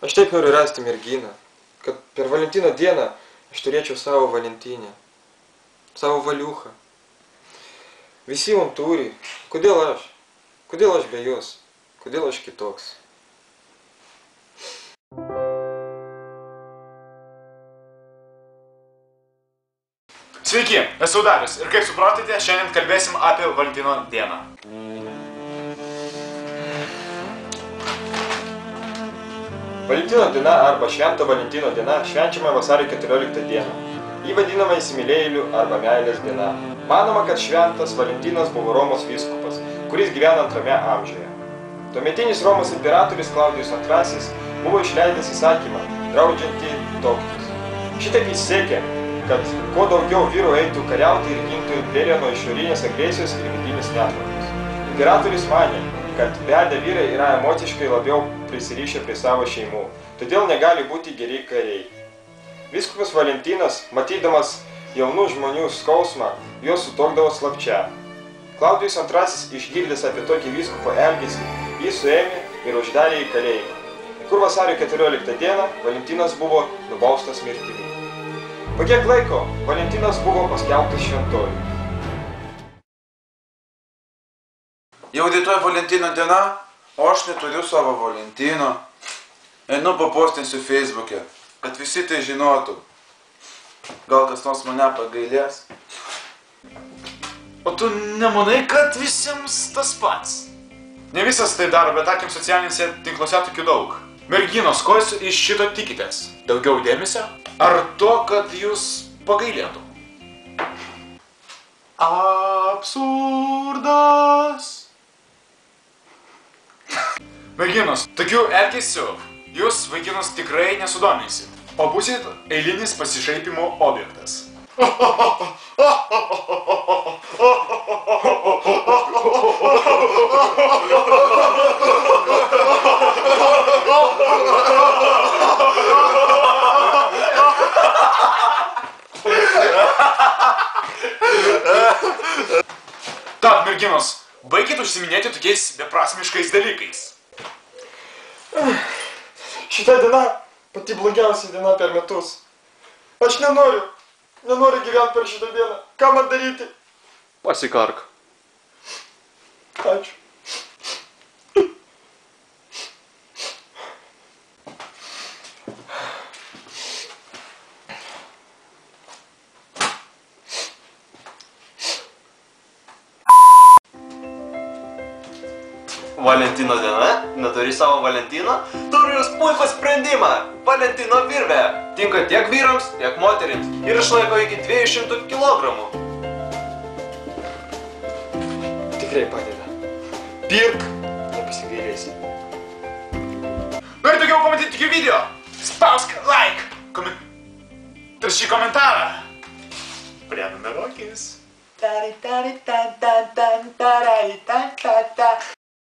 Aš taip noriu rasti merginą, kad per Valentino dieną aš turėčiau savo Valentinę, savo valiuchą. Visi jom turi. Kodėl aš? Kodėl aš be jos? Kodėl aš kitoks? Sveiki, esu Darius ir kaip supratote, šiandien kalbėsim apie Valentino dieną. Valentino diena arba Švento Valentino diena švenčiama vasario 14 dieną. Ji vadinama įsimylėjėlių arba meilės diena. Manoma, kad Šventas Valentinas buvo Romos vyskupas, kuris gyveno 2 amžiuje. Tuometinis Romos imperatorius Klaudijus II buvo išleidęs įsakymą, draudžiantį tuoktis. Šitaip jis siekė, kad kuo daugiau vyrų eitų kariauti ir gintų imperiją nuo išorinės agresijos ir vidinės netvarkos. Imperatorius manė, kad vedę vyrai yra emociškai labiau prisirišę prie savo šeimų, todėl negali būti geri kariai. Vyskupas Valentinas, matydamas jaunų žmonių skausmą, juos sutuokdavo slapčia. Klaudijus II išgirdęs apie tokį vyskupo elgesį, jį suėmė ir uždarė į kalėjimą, kur vasario 14 dieną Valentinas buvo nubaustas mirtimi. Po kiek laiko Valentinas buvo paskelbtas šventuoju. Jau rytoj Valentino diena, o aš neturiu savo Valentino. Einu papostinsiu Facebook'e, kad visi tai žinotų. Gal kas nors mane pagailės? O tu nemanai, kad visiems tas pats? Ne visas tai daro, bet tarkim socialinėse tinkluose tokių daug. Merginos, ko jūs iš šito tikitės? Daugiau dėmesio? Ar to, kad jūs pagailėtų? Absurdas. Merginos, tokiu elgesiu jūs vaikinus tikrai nesudominsit, o būsit eilinis pasišaipimo objektas. Tad, merginos, baikit užsiminėti tokiais beprasmiškais dalykais. Šita diena pati blogiausia diena per metus. Aš nenoriu gyventi per šitą dieną. Ką man daryti? Pasikark. Ačiū. Valentino diena? Neturi savo Valentino? Turiu jūs puikų sprendimą! Valentino virvė! Tinka tiek vyrams, tiek moterims ir išlaiko iki 200 kilogramų. Tikrai padeda. Pirk, nepasigailėsi. Nori daugiau pamatyti tokių video? Spausk like! Rašyk komentarą! Prenumeruokis!